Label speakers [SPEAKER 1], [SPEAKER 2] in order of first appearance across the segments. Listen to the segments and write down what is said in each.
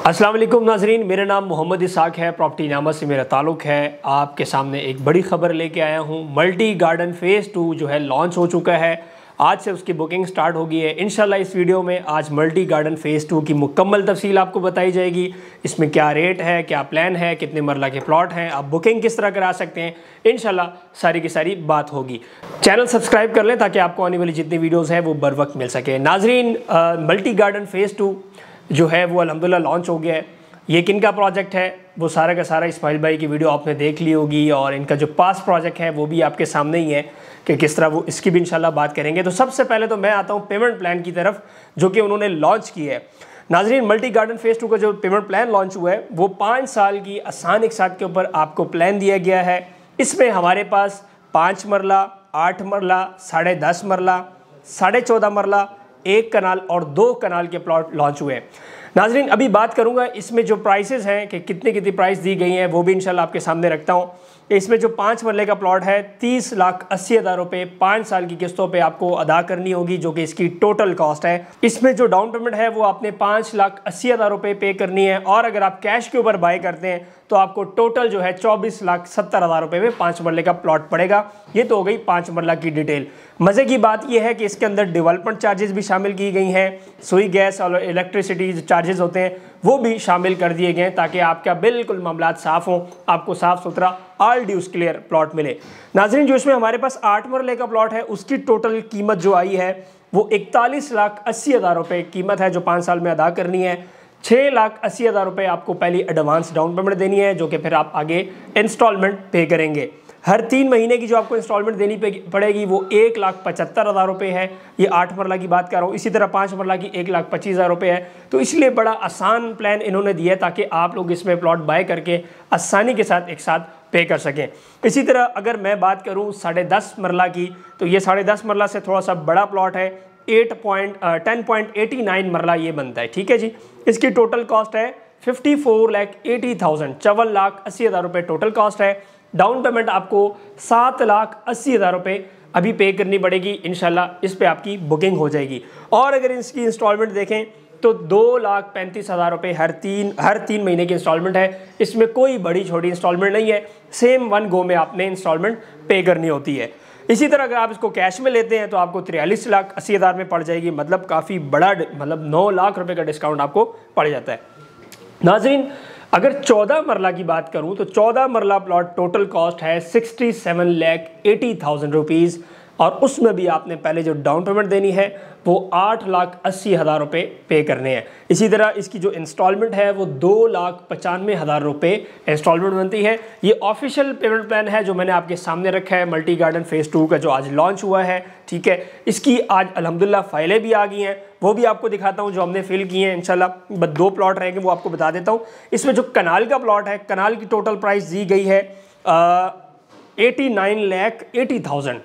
[SPEAKER 1] अस्सलाम वालेकुम नाजरीन, मेरा नाम मोहम्मद इसाक है। प्रॉपर्टी नामा से मेरा ताल्लुक़ है। आपके सामने एक बड़ी ख़बर लेके आया हूँ। मल्टी गार्डन फ़ेज़ 2 जो है लॉन्च हो चुका है। आज से उसकी बुकिंग स्टार्ट हो गई है। इंशाल्लाह इस वीडियो में आज मल्टी गार्डन फ़ेज़ 2 की मुकम्मल तफसील आपको बताई जाएगी। इसमें क्या रेट है, क्या प्लान है, कितने मरला के प्लॉट हैं, आप बुकिंग किस तरह करा सकते हैं, इंशाल्लाह सारी की सारी बात होगी। चैनल सब्सक्राइब कर लें ताकि आपको आने वाली जितनी वीडियोज़ हैं वो बर वक्त मिल सके। नाजरीन, मल्टी गार्डन फ़ेज़ 2 जो है वो अल्हम्दुलिल्लाह लॉन्च हो गया है। ये किन का प्रोजेक्ट है वो सारा का सारा इस्माइल भाई की वीडियो आपने देख ली होगी, और इनका जो पास प्रोजेक्ट है वो भी आपके सामने ही है कि किस तरह वो इसकी भी इंशाल्लाह बात करेंगे। तो सबसे पहले तो मैं आता हूँ पेमेंट प्लान की तरफ जो कि उन्होंने लॉन्च की है। नाजरीन, मल्टी गार्डन फ़ेज़ 2 का जो पेमेंट प्लान लॉन्च हुआ है वो 5 साल की आसान इकसात के ऊपर आपको प्लान दिया गया है। इसमें हमारे पास 5 मरला, 8 मरला, 10.5 मरला, 14.5 मरला, 1 कनाल और 2 कनाल के प्लॉट लॉन्च हुए हैं। नाजरीन, अभी बात करूंगा इसमें जो प्राइसेस हैं कि कितनी कितनी प्राइस दी गई हैं वो भी इंशाल्लाह आपके सामने रखता हूं। इसमें जो 5 मरले का प्लॉट है 30,80,000 रुपये 5 साल की किस्तों पे आपको अदा करनी होगी, जो कि इसकी टोटल कॉस्ट है। इसमें जो डाउन पेमेंट है वो आपने 5,80,000 रुपये पे करनी है, और अगर आप कैश के ऊपर बाय करते हैं तो आपको टोटल जो है 24,70,000 रुपये में 5 मरले का प्लॉट पड़ेगा। ये तो हो गई 5 मरला की डिटेल। मज़े की बात यह है कि इसके अंदर डेवलपमेंट चार्जेस भी शामिल की गई हैं, सुई गैस और इलेक्ट्रिसिटी जो चार्जेस होते हैं वो भी शामिल कर दिए गए हैं ताकि आपका बिल्कुल मामलात साफ़ हों, आपको साफ़ सुथरा ऑल ड्यूज क्लियर प्लॉट मिले। नाजरीन, जो इसमें हमारे पास 8 मरले का प्लॉट है उसकी टोटल कीमत जो आई है वो 41,80,000 रुपये कीमत है जो 5 साल में अदा करनी है। 6,80,000 रुपये आपको पहली एडवांस डाउन पेमेंट देनी है, जो कि फिर आप आगे इंस्टॉलमेंट पे करेंगे। हर 3 महीने की जो आपको इंस्टॉलमेंट देनी पड़ेगी वो 1,75,000 रुपये है। ये 8 मरला की बात कर रहा हूँ। इसी तरह 5 मरला की 1,25,000 रुपये है। तो इसलिए बड़ा आसान प्लान इन्होंने दिया है ताकि आप लोग इसमें प्लॉट बाय करके आसानी के साथ एक साथ पे कर सकें। इसी तरह अगर मैं बात करूँ 10.5 मरला की, तो ये 10.5 मरला से थोड़ा सा बड़ा प्लॉट है। 10.89 मरला ये बनता है। ठीक है जी। इसकी टोटल कॉस्ट है 54,80,000, 54,80,000 रुपये टोटल कॉस्ट है। डाउन पेमेंट आपको 7,80,000 रुपये अभी पे करनी पड़ेगी। इंशाल्लाह इस पे आपकी बुकिंग हो जाएगी। और अगर इसकी इंस्टॉलमेंट देखें तो 2,35,000 रुपये हर तीन महीने की इंस्टॉलमेंट है। इसमें कोई बड़ी छोटी इंस्टॉलमेंट नहीं है, सेम वन गो में आपने इंस्टॉलमेंट पे करनी होती है। इसी तरह अगर आप इसको कैश में लेते हैं तो आपको 43,80,000 में पड़ जाएगी। मतलब काफ़ी बड़ा, मतलब 9 लाख रुपये का डिस्काउंट आपको पड़ जाता है। नाजरीन, अगर 14 मरला की बात करूं तो 14 मरला प्लॉट टोटल कॉस्ट है 67,80,000 रुपीज़, और उसमें भी आपने पहले जो डाउन पेमेंट देनी है वो 8,80,000 रुपये पे करने हैं। इसी तरह इसकी जो इंस्टॉलमेंट है वो 2,95,000 रुपये इंस्टॉलमेंट बनती है। ये ऑफिशियल पेमेंट प्लान है जो मैंने आपके सामने रखा है मल्टी गार्डन फ़ेज़ 2 का, जो आज लॉन्च हुआ है। ठीक है, इसकी आज अल्हम्दुलिल्लाह फाइलें भी आ गई हैं, वो भी आपको दिखाता हूँ जो हमने फिल किए हैं। इंशाल्लाह बस 2 प्लॉट रहेंगे वो आपको बता देता हूँ। इसमें जो कनाल का प्लॉट है, कनाल की टोटल प्राइस दी गई है 89,80,000।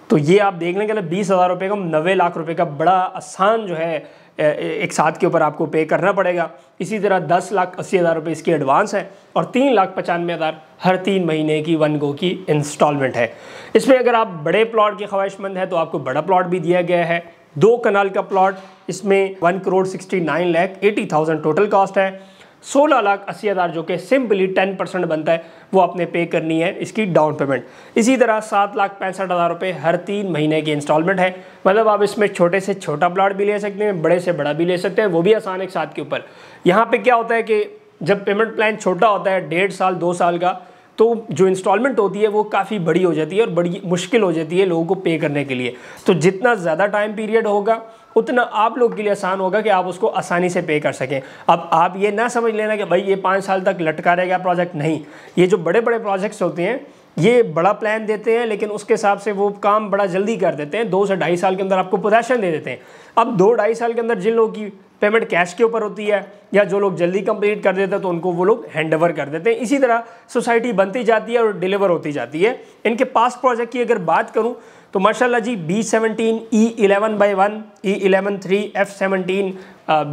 [SPEAKER 1] तो ये आप देख लेंगे 20,000 रुपये का 90 लाख रुपए का बड़ा आसान जो है एक साथ के ऊपर आपको पे करना पड़ेगा। इसी तरह 10,80,000 रुपये इसकी एडवांस है, और 3,95,000 हर 3 महीने की वन गो की इंस्टॉलमेंट है। इसमें अगर आप बड़े प्लॉट के ख्वाहिशमंद हैं तो आपको बड़ा प्लॉट भी दिया गया है। 2 कनाल का प्लॉट, इसमें 1,69,80,000 टोटल कॉस्ट है। 16,80,000 जो कि सिंपली 10% बनता है वो आपने पे करनी है इसकी डाउन पेमेंट। इसी तरह 7,65,000 रुपये हर 3 महीने की इंस्टॉलमेंट है। मतलब आप इसमें छोटे से छोटा प्लॉट भी ले सकते हैं, बड़े से बड़ा भी ले सकते हैं, वो भी आसान एक साथ के ऊपर। यहाँ पे क्या होता है कि जब पेमेंट प्लान छोटा होता है 1.5 साल 2 साल का, तो जो इंस्टॉलमेंट होती है वो काफ़ी बड़ी हो जाती है और बड़ी मुश्किल हो जाती है लोगों को पे करने के लिए। तो जितना ज़्यादा टाइम पीरियड होगा उतना आप लोग के लिए आसान होगा कि आप उसको आसानी से पे कर सकें। अब आप ये ना समझ लेना कि भाई ये 5 साल तक लटका रहेगा प्रोजेक्ट, नहीं। ये जो बड़े बड़े प्रोजेक्ट्स होते हैं ये बड़ा प्लान देते हैं, लेकिन उसके हिसाब से वो काम बड़ा जल्दी कर देते हैं। 2 से 2.5 साल के अंदर आपको पोजेशन दे देते हैं। अब 2-2.5 साल के अंदर जिन लोगों की पेमेंट कैश के ऊपर होती है या जो लोग जल्दी कंप्लीट कर देते हैं तो उनको वो लोग हैंड ओवर कर देते हैं। इसी तरह सोसाइटी बनती जाती है और डिलीवर होती जाती है। इनके पास प्रोजेक्ट की अगर बात करूं तो माशाल्लाह जी B17, E11/1, E11/3, F17,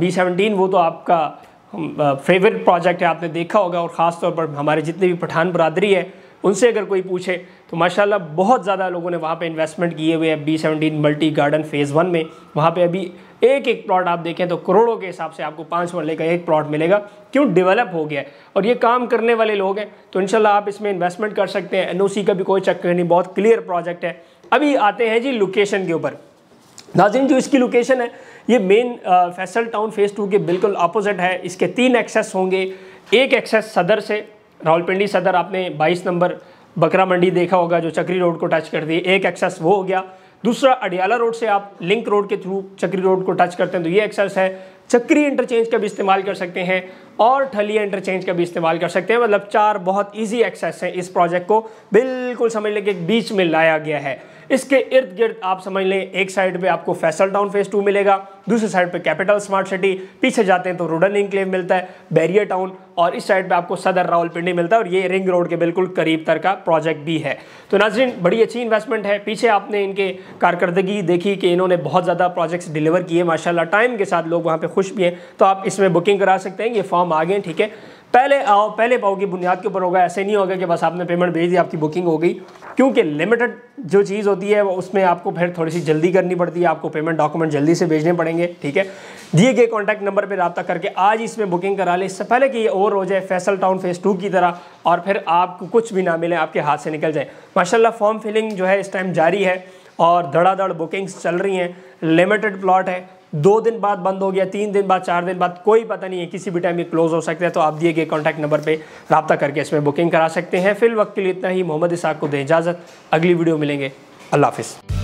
[SPEAKER 1] B17 वो तो आपका फेवरेट प्रोजेक्ट है, आपने देखा होगा। और ख़ास तौर पर हमारे जितने भी पठान बरादरी है उनसे अगर कोई पूछे तो माशाल्लाह बहुत ज़्यादा लोगों ने वहाँ पे इन्वेस्टमेंट किए हुए हैं। B17 मल्टी गार्डन फ़ेज़ 1 में वहाँ पे अभी एक एक प्लॉट आप देखें तो करोड़ों के हिसाब से आपको 5 मरले का एक प्लॉट मिलेगा। क्यों? डेवलप हो गया है और ये काम करने वाले लोग हैं, तो इंशाल्लाह आप इसमें इन्वेस्टमेंट कर सकते हैं। एनओसी का भी कोई चक्कर नहीं, बहुत क्लियर प्रोजेक्ट है। अभी आते हैं जी लोकेशन के ऊपर। नाज़रीन, जो इसकी लोकेशन है ये मेन फैसल टाउन फेज़ 2 के बिल्कुल अपोजिट है। इसके 3 एक्सेस होंगे। एक एक्सेस सदर से, रावलपिंडी सदर आपने 22 नंबर बकरा मंडी देखा होगा जो चक्री रोड को टच करती है, एक एक्सेस वो हो गया। दूसरा अडियाला रोड से आप लिंक रोड के थ्रू चक्री रोड को टच करते हैं तो ये एक्सेस है। चक्री इंटरचेंज का भी इस्तेमाल कर सकते हैं और ठलिया इंटरचेंज का भी इस्तेमाल कर सकते हैं। मतलब 4 बहुत इजी एक्सेस हैं। इस प्रोजेक्ट को बिल्कुल समझ लें कि एक बीच में लाया गया है। इसके इर्द गिर्द आप समझ लें, एक साइड पे आपको फैसल टाउन फेज़ 2 मिलेगा, दूसरी साइड पे कैपिटल स्मार्ट सिटी, पीछे जाते हैं तो रोडन इंक्लेव मिलता है, बैरियर टाउन, और इस साइड पे आपको सदर रावलपिंडी मिलता है और ये रिंग रोड के बिल्कुल करीब तर का प्रोजेक्ट भी है। तो नाज़रीन, बड़ी अच्छी इन्वेस्टमेंट है। पीछे आपने इनके कारकर्दगी देखी कि इन्होंने बहुत ज़्यादा प्रोजेक्ट्स डिलीवर किए माशाल्लाह, टाइम के साथ लोग वहाँ पे खुश भी हैं। तो आप इसमें बुकिंग करा सकते हैं। ये फॉर्म आ गए, ठीक है। पहले आओ पहले पाओ की बुनियाद के ऊपर होगा। ऐसे नहीं होगा कि बस आपने पेमेंट भेज दी आपकी बुकिंग हो गई, क्योंकि लिमिटेड जो चीज़ होती है वो उसमें आपको फिर थोड़ी सी जल्दी करनी पड़ती है। आपको पेमेंट डॉक्यूमेंट जल्दी से भेजने पड़ेंगे, ठीक है। दिए गए कॉन्टैक्ट नंबर पर रब्ता करके आज इसमें बुकिंग करा लें, इससे पहले कि ये ओवर हो जाए फैसल टाउन फेज़ 2 की तरह और फिर आपको कुछ भी ना मिले, आपके हाथ से निकल जाए। माशाल्लाह फॉर्म फिलिंग जो है इस टाइम जारी है और धड़ाधड़ बुकिंग्स चल रही हैं। लिमिटेड प्लॉट है, 2 दिन बाद बंद हो गया, 3 दिन बाद, 4 दिन बाद, कोई पता नहीं है, किसी भी टाइम ये क्लोज हो सकता है। तो आप दिए गए कॉन्टैक्ट नंबर पे रब्ता करके इसमें बुकिंग करा सकते हैं। फिल वक्त के लिए इतना ही। मोहम्मद इसाक को दे इजाज़त, अगली वीडियो मिलेंगे। अल्लाह हाफिज़।